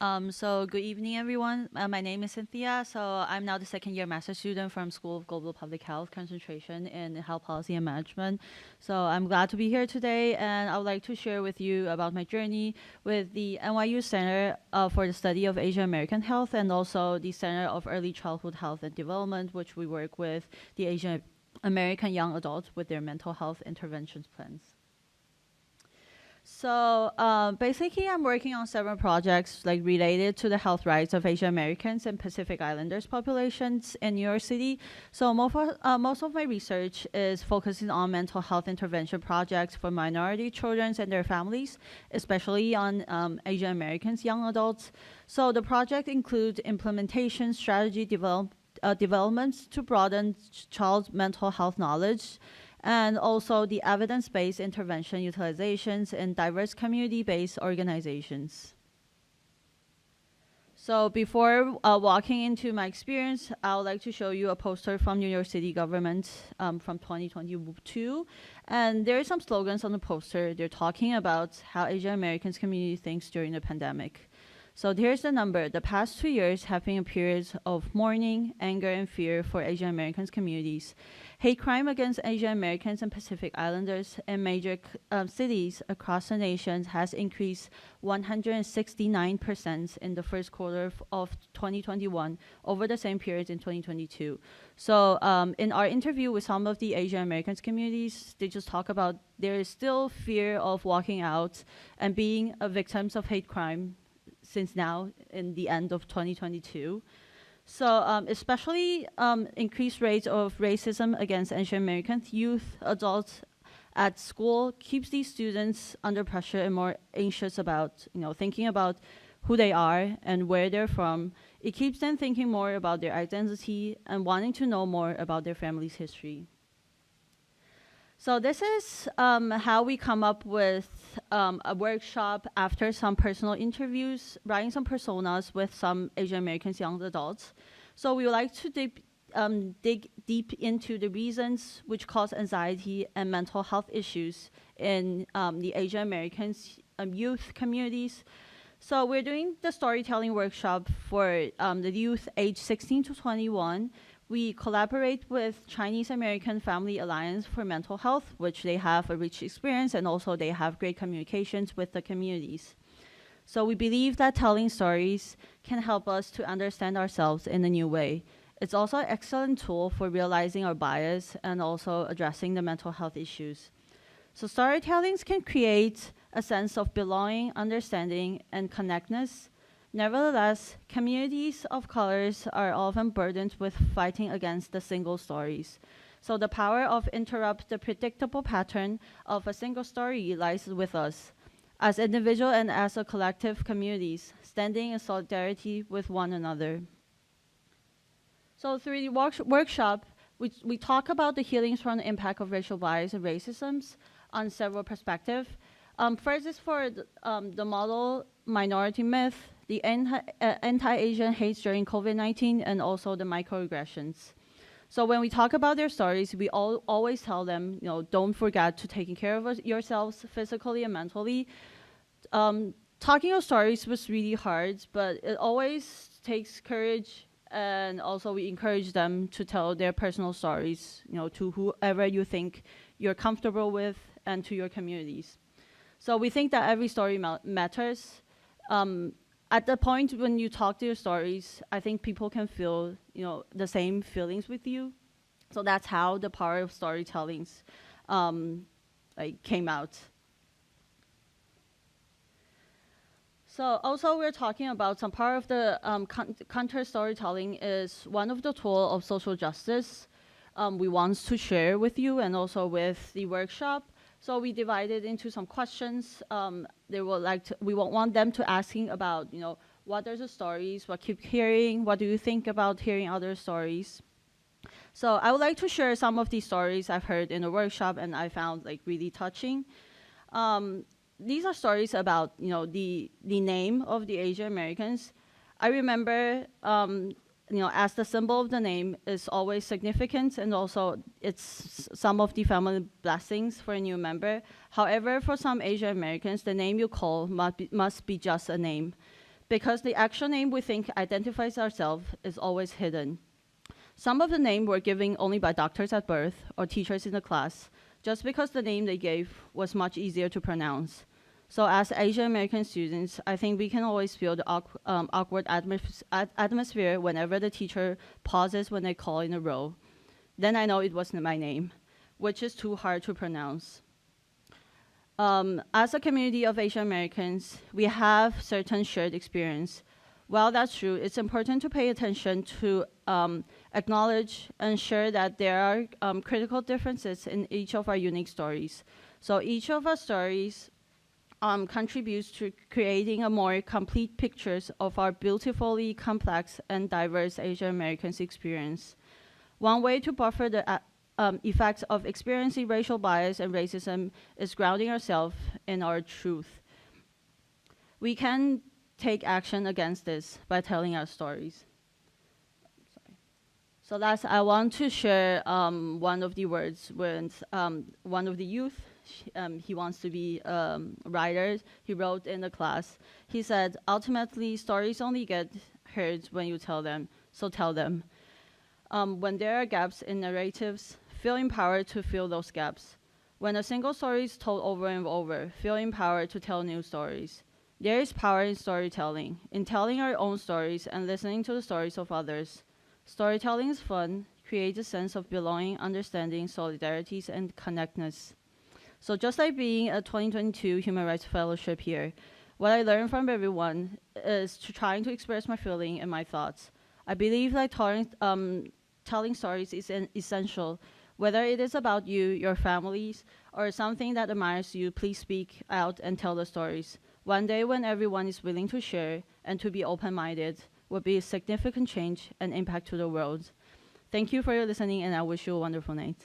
So good evening, everyone. My name is Cynthia. So I'm now the second year master student from School of Global Public Health, concentration in health policy and management. So I'm glad to be here today, and I would like to share with you about my journey with the NYU Center for the Study of Asian American Health, and also the Center of Early Childhood Health and Development, which we work with the Asian American young adults with their mental health interventions plans. So basically, I'm working on several projects like related to the health rights of Asian Americans and Pacific Islanders populations in New York City. So most of my research is focusing on mental health intervention projects for minority children and their families, especially on Asian Americans young adults. So the project includes implementation strategy developments to broaden child mental health knowledge, and also the evidence-based intervention utilizations in diverse community-based organizations. So before walking into my experience, I would like to show you a poster from New York City government from 2022. And there are some slogans on the poster. They're talking about how Asian Americans community thinks during the pandemic. So here's the number. The past 2 years have been a period of mourning, anger, and fear for Asian Americans communities. Hate crime against Asian Americans and Pacific Islanders in major cities across the nation has increased 169% in the first quarter of 2021 over the same period in 2022. So in our interview with some of the Asian Americans communities, they just talk about there is still fear of walking out and being victims of hate crime since now in the end of 2022. So especially increased rates of racism against Asian American youth, adults at school keeps these students under pressure and more anxious about, thinking about who they are and where they're from. It keeps them thinking more about their identity and wanting to know more about their family's history. So this is how we come up with a workshop after some personal interviews, writing some personas with some Asian Americans young adults. So we would like to dig deep into the reasons which cause anxiety and mental health issues in the Asian Americans youth communities. So we're doing the storytelling workshop for the youth age 16 to 21. We collaborate with Chinese American Family Alliance for Mental Health, which they have a rich experience and also they have great communications with the communities. So we believe that telling stories can help us to understand ourselves in a new way. It's also an excellent tool for realizing our bias and also addressing the mental health issues. So storytellings can create a sense of belonging, understanding, and connectedness. Nevertheless, communities of colors are often burdened with fighting against the single stories. So the power of interrupt the predictable pattern of a single story lies with us, as individual and as a collective communities, standing in solidarity with one another. So through the workshop, we talk about the healings from the impact of racial bias and racisms on several perspectives. First is for the model minority myth, the anti-Asian hate during COVID-19, and also the microaggressions. So when we talk about their stories, we always tell them, don't forget to taking care of yourselves physically and mentally. Talking of stories was really hard, but it always takes courage, and also we encourage them to tell their personal stories, to whoever you think you're comfortable with and to your communities. So we think that every story matters. At the point when you talk to your stories, I think people can feel, the same feelings with you. So that's how the power of storytellings came out. So also we're talking about some part of the counter storytelling is one of the tools of social justice we want to share with you and also with the workshop. So we divided into some questions. We want them to asking about, what are the stories, what keep hearing, what do you think about hearing other stories? So I would like to share some of these stories I've heard in the workshop and I found really touching. These are stories about, the name of the Asian Americans. I remember as the symbol of the name is always significant, and also it's some of the family blessings for a new member. However, for some Asian Americans, the name you call must be just a name. because the actual name we think identifies ourselves is always hidden. Some of the names were given only by doctors at birth or teachers in the class, just because the name they gave was much easier to pronounce. So as Asian American students, I think we can always feel the awkward atmosphere whenever the teacher pauses when they call in a row. Then I know it wasn't my name, which is too hard to pronounce. As a community of Asian Americans, we have certain shared experience. While that's true, it's important to pay attention to acknowledge and share that there are critical differences in each of our unique stories. So each of our stories contributes to creating a more complete pictures of our beautifully complex and diverse Asian Americans experience. One way to buffer the effects of experiencing racial bias and racism is grounding ourselves in our truth. We can take action against this by telling our stories. Sorry. So last, I want to share one of the words with one of the youth. He wants to be a writer. He wrote in the class. He said, ultimately, stories only get heard when you tell them, so tell them. When there are gaps in narratives, feel empowered to fill those gaps. When a single story is told over and over, feel empowered to tell new stories. There is power in storytelling, in telling our own stories and listening to the stories of others. Storytelling is fun, creates a sense of belonging, understanding, solidarities, and connectedness. So just like being a 2022 Human Rights Fellowship here, what I learned from everyone is trying to express my feeling and my thoughts. I believe that telling stories is essential. Whether it is about you, your families, or something that admires you, please speak out and tell the stories. One day when everyone is willing to share and to be open-minded will be a significant change and impact to the world. Thank you for your listening, and I wish you a wonderful night.